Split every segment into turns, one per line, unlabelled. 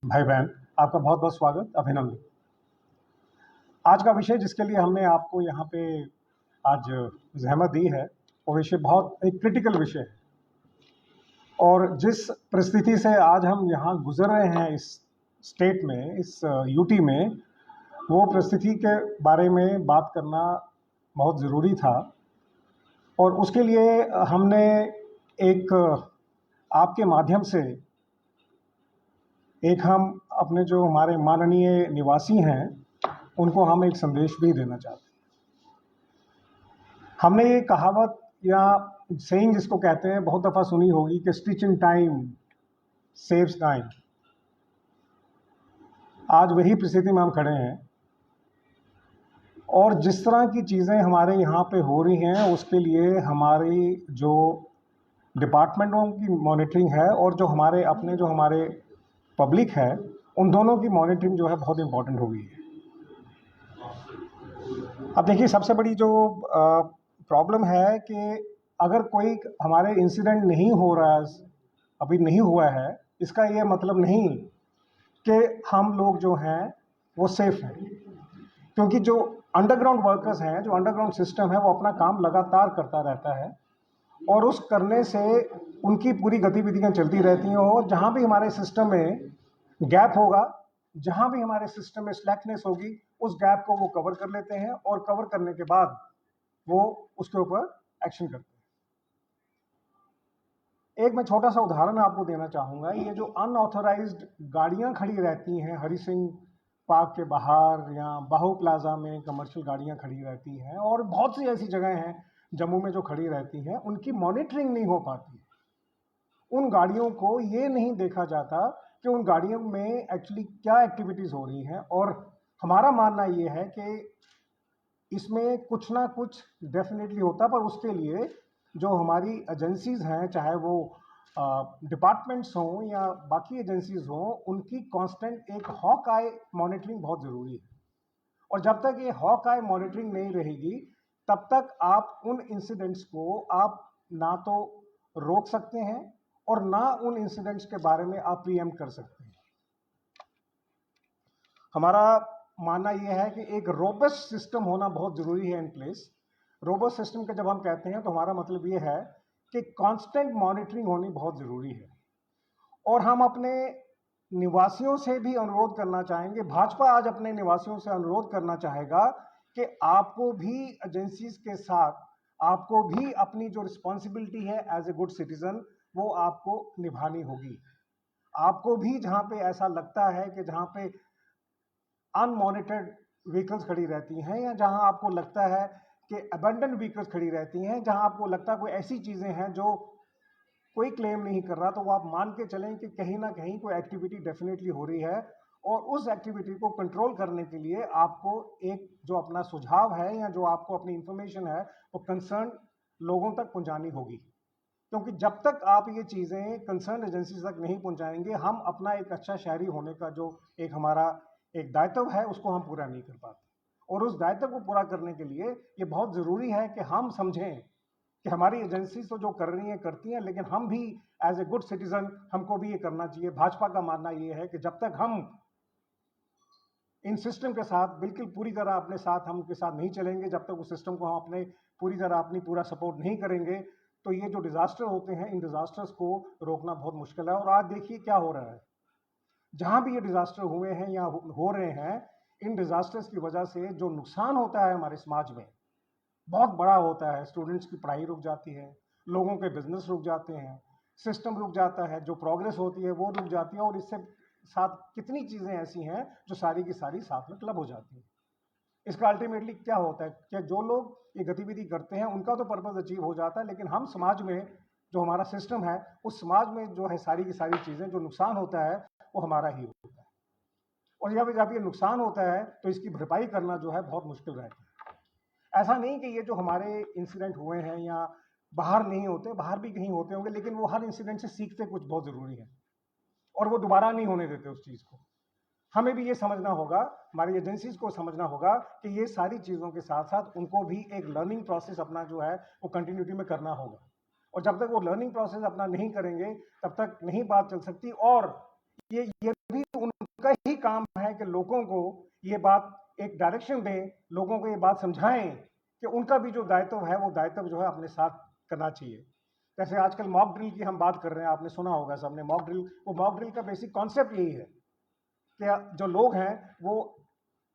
भाई बहन, आपका बहुत बहुत स्वागत, अभिनंदन। आज का विषय जिसके लिए हमने आपको यहाँ पे आज ज़हमत दी है, वो विषय बहुत एक क्रिटिकल विषय है। और जिस परिस्थिति से आज हम यहाँ गुजर रहे हैं इस स्टेट में, इस यूटी में, वो परिस्थिति के बारे में बात करना बहुत ज़रूरी था। और उसके लिए हमने एक आपके माध्यम से एक हम अपने जो हमारे माननीय निवासी हैं उनको हम एक संदेश भी देना चाहते हैं। हमने ये कहावत या सेइंग जिसको कहते हैं बहुत दफ़ा सुनी होगी कि stitch in time saves time. आज वही परिस्थिति में हम खड़े हैं और जिस तरह की चीज़ें हमारे यहाँ पे हो रही हैं उसके लिए हमारी जो डिपार्टमेंटों की मॉनिटरिंग है और जो हमारे पब्लिक है, उन दोनों की मॉनिटरिंग जो है बहुत इम्पोर्टेंट हो गई है। अब देखिए, सबसे बड़ी जो प्रॉब्लम है कि अगर कोई हमारे इंसिडेंट नहीं हो रहा है, अभी नहीं हुआ है, इसका ये मतलब नहीं कि हम लोग जो हैं वो सेफ हैं। क्योंकि जो अंडरग्राउंड वर्कर्स हैं, जो अंडरग्राउंड सिस्टम है, वो अपना काम लगातार करता रहता है और उस करने से उनकी पूरी गतिविधियां चलती रहती हैं। और जहाँ भी हमारे सिस्टम में गैप होगा, जहाँ भी हमारे सिस्टम में स्लैकनेस होगी, उस गैप को वो कवर कर लेते हैं और कवर करने के बाद वो उसके ऊपर एक्शन करते हैं। एक मैं छोटा सा उदाहरण आपको देना चाहूँगा। ये जो अनऑथोराइज्ड गाड़ियाँ खड़ी रहती हैं हरि सिंह पार्क के बाहर या बाहू प्लाजा में, कमर्शियल गाड़ियाँ खड़ी रहती हैं और बहुत सी ऐसी जगह हैं जम्मू में जो खड़ी रहती हैं, उनकी मॉनिटरिंग नहीं हो पाती है। उन गाड़ियों को ये नहीं देखा जाता कि उन गाड़ियों में एक्चुअली क्या एक्टिविटीज़ हो रही हैं। और हमारा मानना ये है कि इसमें कुछ ना कुछ डेफिनेटली होता, पर उसके लिए जो हमारी एजेंसीज़ हैं, चाहे वो डिपार्टमेंट्स हों या बाकी एजेंसीज़ हों, उनकी कांस्टेंट एक हॉक आई मॉनिटरिंग बहुत ज़रूरी है। और जब तक ये हॉक आई मॉनिटरिंग नहीं रहेगी, तब तक आप उन इंसिडेंट्स को आप ना तो रोक सकते हैं और ना उन इंसिडेंट्स के बारे में आप प्रीएम्प्ट कर सकते हैं। हमारा मानना यह है कि एक रोबस्ट सिस्टम होना बहुत ज़रूरी है इन प्लेस। रोबस्ट सिस्टम का जब हम कहते हैं तो हमारा मतलब ये है कि कांस्टेंट मॉनिटरिंग होनी बहुत ज़रूरी है। और हम अपने निवासियों से भी अनुरोध करना चाहेंगे, भाजपा आज अपने निवासियों से अनुरोध करना चाहेगा कि आपको भी एजेंसीज के साथ, आपको भी अपनी जो रिस्पॉन्सिबिलिटी है एज ए गुड सिटीजन, वो आपको निभानी होगी। आपको भी जहाँ पे ऐसा लगता है कि जहाँ पे अनमॉनिटर्ड व्हीकल्स खड़ी रहती हैं या जहां आपको लगता है कि अबेंडन व्हीकल्स खड़ी रहती हैं, जहां आपको लगता है कोई ऐसी चीज़ें हैं जो कोई क्लेम नहीं कर रहा, तो वो आप मान के चलें कि कहीं ना कहीं कोई एक्टिविटी डेफिनेटली हो रही है। और उस एक्टिविटी को कंट्रोल करने के लिए आपको एक जो अपना सुझाव है या जो आपको अपनी इंफॉर्मेशन है वो कंसर्न लोगों तक पहुंचानी होगी। क्योंकि जब तक आप ये चीज़ें कंसर्न एजेंसीज तक नहीं पहुंचाएंगे, हम अपना एक अच्छा शहरी होने का जो एक हमारा एक दायित्व है उसको हम पूरा नहीं कर पाते। और उस दायित्व को पूरा करने के लिए ये बहुत ज़रूरी है कि हम समझें कि हमारी एजेंसी तो जो कर रही हैं करती हैं, लेकिन हम भी एज ए गुड सिटीजन हमको भी ये करना चाहिए। भाजपा का मानना ये है कि जब तक हम इन सिस्टम के साथ बिल्कुल पूरी तरह अपने साथ हम के साथ नहीं चलेंगे, जब तक उस सिस्टम को हम अपने पूरी तरह अपनी पूरा सपोर्ट नहीं करेंगे, तो ये जो डिजास्टर होते हैं, इन डिजास्टर्स को रोकना बहुत मुश्किल है। और आज देखिए क्या हो रहा है, जहां भी ये डिजास्टर हुए हैं या हो रहे हैं, इन डिजास्टर्स की वजह से जो नुकसान होता है हमारे समाज में बहुत बड़ा होता है। स्टूडेंट्स की पढ़ाई रुक जाती है, लोगों के बिजनेस रुक जाते हैं, सिस्टम रुक जाता है, जो प्रोग्रेस होती है वो रुक जाती है। और इससे साथ कितनी चीज़ें ऐसी हैं जो सारी की सारी साथ में क्लब हो जाती हैं। इसका अल्टीमेटली क्या होता है, क्या जो लोग ये गतिविधि करते हैं उनका तो पर्पज अचीव हो जाता है, लेकिन हम समाज में जो हमारा सिस्टम है, उस समाज में जो है सारी की सारी चीज़ें जो नुकसान होता है वो हमारा ही होता है। और जब ये नुकसान होता है तो इसकी भरपाई करना जो है बहुत मुश्किल रहता है। ऐसा नहीं कि ये जो हमारे इंसिडेंट हुए हैं या बाहर नहीं होते, बाहर भी कहीं होते होंगे, लेकिन वो हर इंसिडेंट से सीखते कुछ बहुत ज़रूरी है और वो दोबारा नहीं होने देते उस चीज़ को। हमें भी ये समझना होगा, हमारी एजेंसीज को समझना होगा कि ये सारी चीज़ों के साथ साथ उनको भी एक लर्निंग प्रोसेस अपना जो है वो कंटिन्यूटी में करना होगा। और जब तक वो लर्निंग प्रोसेस अपना नहीं करेंगे, तब तक नहीं बात चल सकती। और ये भी उन काम है कि लोगों को ये बात एक डायरेक्शन दें, लोगों को ये बात समझाएं कि उनका भी जो दायित्व है वो दायित्व जो है अपने साथ करना चाहिए। जैसे आजकल मॉक ड्रिल की हम बात कर रहे हैं, आपने सुना होगा सबने मॉक ड्रिल। वो मॉक ड्रिल का बेसिक कॉन्सेप्ट यही है कि जो लोग हैं वो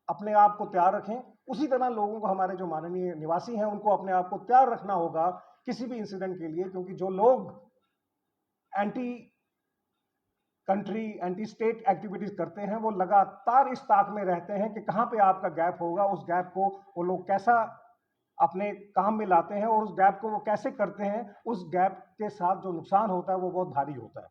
अपने आप को तैयार रखें। उसी तरह लोगों को, हमारे जो माननीय निवासी हैं, उनको अपने आप को तैयार रखना होगा किसी भी इंसिडेंट के लिए, क्योंकि जो लोग anti country, anti state activities करते हैं वो लगातार इस ताक में रहते हैं कि कहां पे आपका गैप होगा। उस गैप को वो लोग कैसा अपने काम में लाते हैं और उस गैप को वो कैसे करते हैं, उस गैप के साथ जो नुकसान होता है वो बहुत भारी होता है।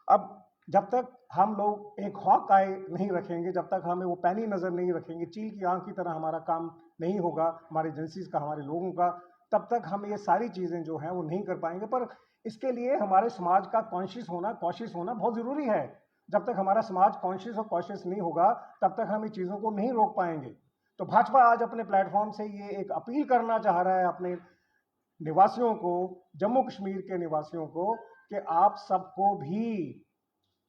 अब जब तक हम लोग एक हॉक आई नहीं रखेंगे, जब तक हमें वो पैनी नजर नहीं रखेंगे, चील की आंख की तरह हमारा काम नहीं होगा, हमारी एजेंसीज का, हमारे लोगों का, तब तक हम ये सारी चीजें जो हैं वो नहीं कर पाएंगे। पर इसके लिए हमारे समाज का कॉन्शियस होना, कॉशियस होना बहुत जरूरी है। जब तक हमारा समाज कॉन्शियस और कॉशियस नहीं होगा तब तक हम इन चीजों को नहीं रोक पाएंगे। तो भाजपा आज अपने प्लेटफॉर्म से ये एक अपील करना चाह रहा है अपने निवासियों को, जम्मू कश्मीर के निवासियों को, कि आप सबको भी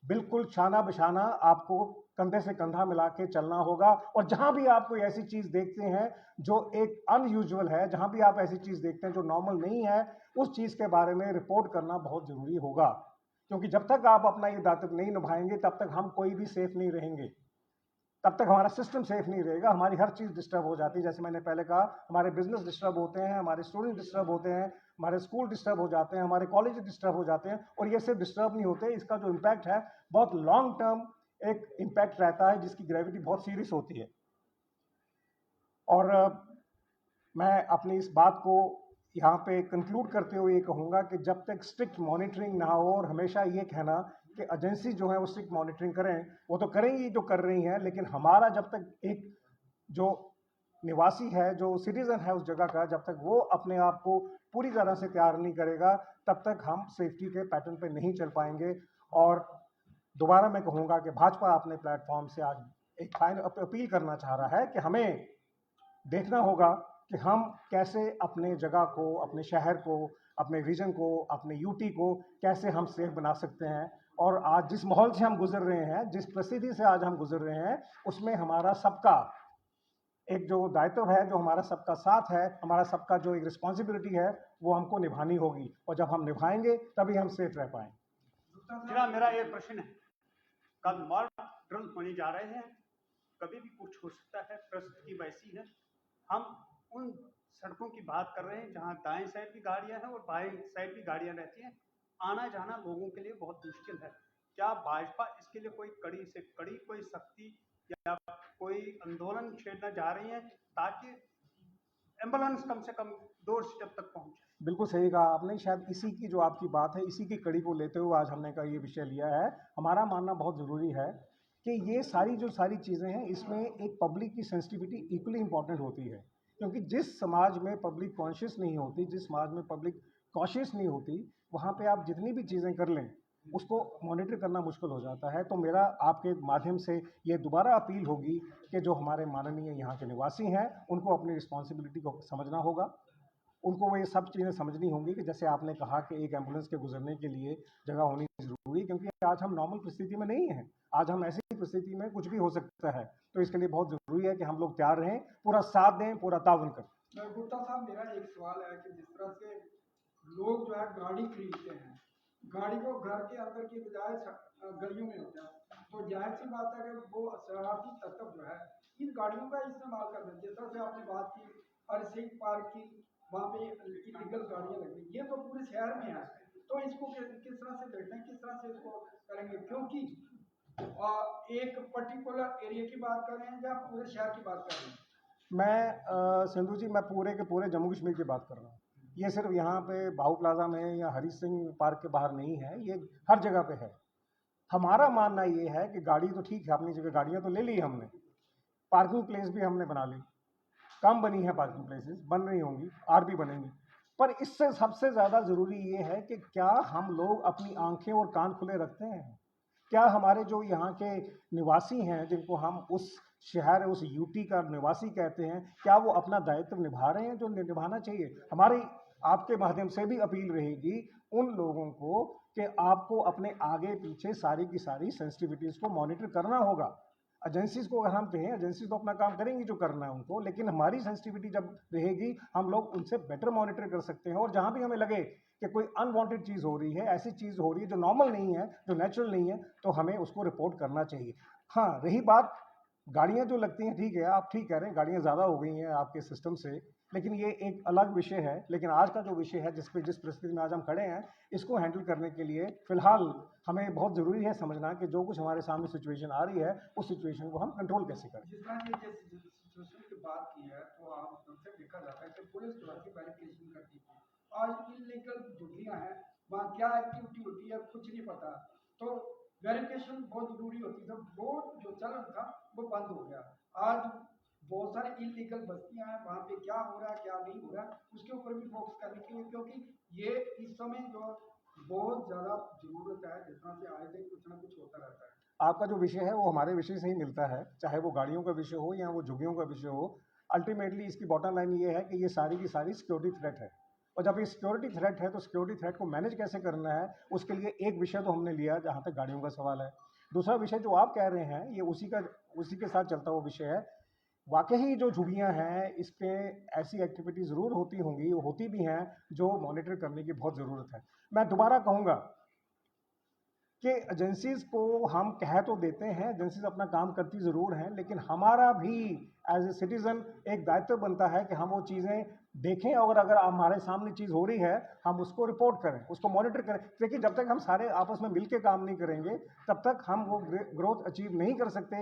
बिल्कुल शाना बशाना आपको कंधे से कंधा मिला के चलना होगा। और जहां भी आप कोई ऐसी चीज देखते हैं जो एक अनयूजुअल है, जहां भी आप ऐसी चीज देखते हैं जो नॉर्मल नहीं है, उस चीज के बारे में रिपोर्ट करना बहुत जरूरी होगा। क्योंकि जब तक आप अपना ये दायित्व नहीं निभाएंगे तब तक हम कोई भी सेफ नहीं रहेंगे, तब तक हमारा सिस्टम सेफ नहीं रहेगा। हमारी हर चीज डिस्टर्ब हो जाती है। जैसे मैंने पहले कहा, हमारे बिजनेस डिस्टर्ब होते हैं, हमारे स्टूडेंट डिस्टर्ब होते हैं, हमारे स्कूल डिस्टर्ब हो जाते हैं, हमारे कॉलेज डिस्टर्ब हो जाते हैं। और ये सिर्फ डिस्टर्ब नहीं होते, इसका जो इम्पैक्ट है बहुत लॉन्ग टर्म एक इम्पैक्ट रहता है, जिसकी ग्रेविटी बहुत सीरियस होती है। और मैं अपनी इस बात को यहाँ पे कंक्लूड करते हुए ये कहूँगा कि जब तक स्ट्रिक्ट मॉनिटरिंग ना हो, और हमेशा ये कहना कि एजेंसी जो है वो स्ट्रिक्ट मॉनिटरिंग करें, वो तो करेंगी जो कर रही हैं, लेकिन हमारा जब तक एक जो निवासी है, जो सिटीजन है उस जगह का, जब तक वो अपने आप को पूरी तरह से तैयार नहीं करेगा तब तक हम सेफ्टी के पैटर्न पे नहीं चल पाएंगे। और दोबारा मैं कहूँगा कि भाजपा अपने प्लेटफॉर्म से आज एक फाइनल अपील करना चाह रहा है कि हमें देखना होगा कि हम कैसे अपने जगह को, अपने शहर को, अपने रीजन को, अपने यूटी को कैसे हम सेफ बना सकते हैं। और आज जिस माहौल से हम गुजर रहे हैं, जिस परिस्थिति से आज हम गुजर रहे हैं, उसमें हमारा सबका एक जो दायित्व है, जो हमारा सबका साथ है, हमारा सबका जो एक रिस्पॉन्सिबिलिटी है, वो हमको निभानी होगी। और जब हम निभाएंगे तभी हम सेफ रह पाएंगे।
जनाब, मेरा एक प्रश्न है, कल मॉक ड्रिल होने जा रहे हैं, कभी भी कुछ हो सकता है, परिस्थिति वैसी है। हम उन सड़कों की बात कर रहे हैं जहां दाएं साइड भी गाड़ियां हैं और बाएं साइड भी गाड़ियां रहती हैं। आना जाना लोगों के लिए बहुत मुश्किल है। क्या भाजपा इसके लिए कोई कड़ी से कड़ी कोई सख्ती या कोई आंदोलन छेड़ना जा रही है ताकि एम्बुलेंस कम से कम दूर से जब तक पहुंचे?
बिल्कुल सही कहा आपने। शायद इसी की जो आपकी बात है, इसी की कड़ी को लेते हुए आज हमने का ये विषय लिया है। हमारा मानना बहुत ज़रूरी है कि ये सारी चीज़ें हैं, इसमें एक पब्लिक की सेंसिटिविटी इक्वली इंपॉर्टेंट होती है। क्योंकि जिस समाज में पब्लिक कॉन्शियस नहीं होती, जिस समाज में पब्लिक कॉशियस नहीं होती, वहाँ पे आप जितनी भी चीज़ें कर लें उसको मॉनिटर करना मुश्किल हो जाता है। तो मेरा आपके माध्यम से ये दोबारा अपील होगी कि जो हमारे माननीय यहाँ के निवासी हैं, उनको अपनी रिस्पॉन्सिबिलिटी को समझना होगा। उनको वो ये सब चीज़ें समझनी होंगी कि जैसे आपने कहा कि एक एम्बुलेंस के गुजरने के लिए जगह होनी ज़रूरी है, क्योंकि आज हम नॉर्मल परिस्थिति में नहीं हैं। आज हम ऐसी परिस्थिति में कुछ भी हो सकता है। तो इसके लिए बहुत ज़रूरी है कि हम लोग तैयार रहें, पूरा साथ दें, पूरा ताउन करें।
गुप्ता साहब, मेरा एक सवाल है कि जिस तरह से लोग जो है गाड़ी खरीदते हैं, गाड़ी को घर के अंदर की बजाय गलियों में होता है, तो जाहिर सी बात है कि वो शरारती तत्व जो है इन गाड़ियों का इस्तेमाल करते हैं। जिस तरह से आपने बात की हरसिंह पार्क की, वहाँ पे इलीगल गाड़ियाँ लगी, ये तो पूरे शहर में है। तो इसको किस तरह से देखते हैं, किस तरह से इसको करेंगे? क्योंकि एक पर्टिकुलर एरिया की बात कर रहे हैं या पूरे शहर की बात कर रहे हैं?
मैं सिंधु जी, मैं पूरे के पूरे जम्मू कश्मीर की बात कर रहा हूँ। ये सिर्फ यहाँ पे बाहू प्लाजा में या हरी सिंह पार्क के बाहर नहीं है, ये हर जगह पे है। हमारा मानना ये है कि गाड़ी तो ठीक है, अपनी जगह गाड़ियाँ तो ले ली हमने, पार्किंग प्लेस भी हमने बना ली, कम बनी है पार्किंग प्लेसेस, बन रही होंगी और भी बनेंगी। पर इससे सबसे ज़्यादा ज़रूरी ये है कि क्या हम लोग अपनी आंखें और कान खुले रखते हैं? क्या हमारे जो यहाँ के निवासी हैं, जिनको हम उस शहर, उस यूटी का निवासी कहते हैं, क्या वो अपना दायित्व निभा रहे हैं जो निभाना चाहिए? हमारी आपके माध्यम से भी अपील रहेगी उन लोगों को कि आपको अपने आगे पीछे सारी की सारी सेंसिटिविटीज़ को मॉनिटर करना होगा। एजेंसीज को अगर हम कहें, एजेंसीज तो अपना काम करेंगी जो करना है उनको, लेकिन हमारी सेंसिटिविटी जब रहेगी हम लोग उनसे बेटर मॉनिटर कर सकते हैं। और जहाँ भी हमें लगे कि कोई अनवांटेड चीज़ हो रही है, ऐसी चीज़ हो रही है जो नॉर्मल नहीं है, जो नेचुरल नहीं है, तो हमें उसको रिपोर्ट करना चाहिए। हाँ, रही बात गाड़ियाँ जो लगती हैं, ठीक है, आप ठीक कह रहे हैं, गाड़ियाँ ज़्यादा हो गई हैं आपके सिस्टम से, लेकिन ये एक अलग विषय है। लेकिन आज का जो विषय है, जिस परिस्थिति में आज हम खड़े हैं, इसको हैंडल करने के लिए फ़िलहाल हमें बहुत ज़रूरी है समझना कि जो कुछ हमारे सामने सिचुएशन आ रही है, उस सिचुएशन को हम कंट्रोल कैसे करें।
जिस तरह की सिचुएशन की बात की है, तो आप अक्सर देखा जाता है कि पुलिस जो है वेरिफिकेशन करती है। आज इलीगल झुग्गियाँ हैं, वहाँ क्या एक्टिविटी होती है कुछ नहीं पता, तो वेरिफिकेशन बहुत जरूरी होती है। वो जो चलन था वो बंद हो गया। आज बहुत सारे इलीगल बस्तियां हैं, वहाँ पे क्या हो रहा है क्या नहीं हो रहा है उसके ऊपर भी फोकस करने के लिए, क्योंकि ये इस समय जो बहुत ज़्यादा ज़रूरत है। जिस तरह से आए दिन कुछ ना कुछ होता रहता है।
आपका जो विषय है वो हमारे विषय से ही मिलता है, चाहे वो गाड़ियों का विषय हो या वो झुग्गियों का विषय हो। अल्टीमेटली इसकी बॉटम लाइन ये है कि ये सारी की सारी सिक्योरिटी थ्रेट है, और जब ये सिक्योरिटी थ्रेट है तो सिक्योरिटी थ्रेट को मैनेज कैसे करना है, उसके लिए एक विषय तो हमने लिया जहाँ तक गाड़ियों का सवाल है। दूसरा विषय जो आप कह रहे हैं, ये उसी के साथ चलता हुआ विषय है। वाकई जो झुग्गियाँ हैं, इस पे ऐसी एक्टिविटी ज़रूर होती होंगी, होती भी हैं, जो मॉनिटर करने की बहुत ज़रूरत है। मैं दोबारा कहूँगा कि एजेंसीज़ को हम कह तो देते हैं, एजेंसीज़ अपना काम करती ज़रूर हैं, लेकिन हमारा भी एज ए सिटीज़न एक दायित्व बनता है कि हम वो चीज़ें देखें, और अगर हमारे सामने चीज़ हो रही है हम उसको रिपोर्ट करें, उसको मॉनिटर करें। क्योंकि जब तक हम सारे आपस में मिल के काम नहीं करेंगे, तब तक हम वो ग्रोथ अचीव नहीं कर सकते।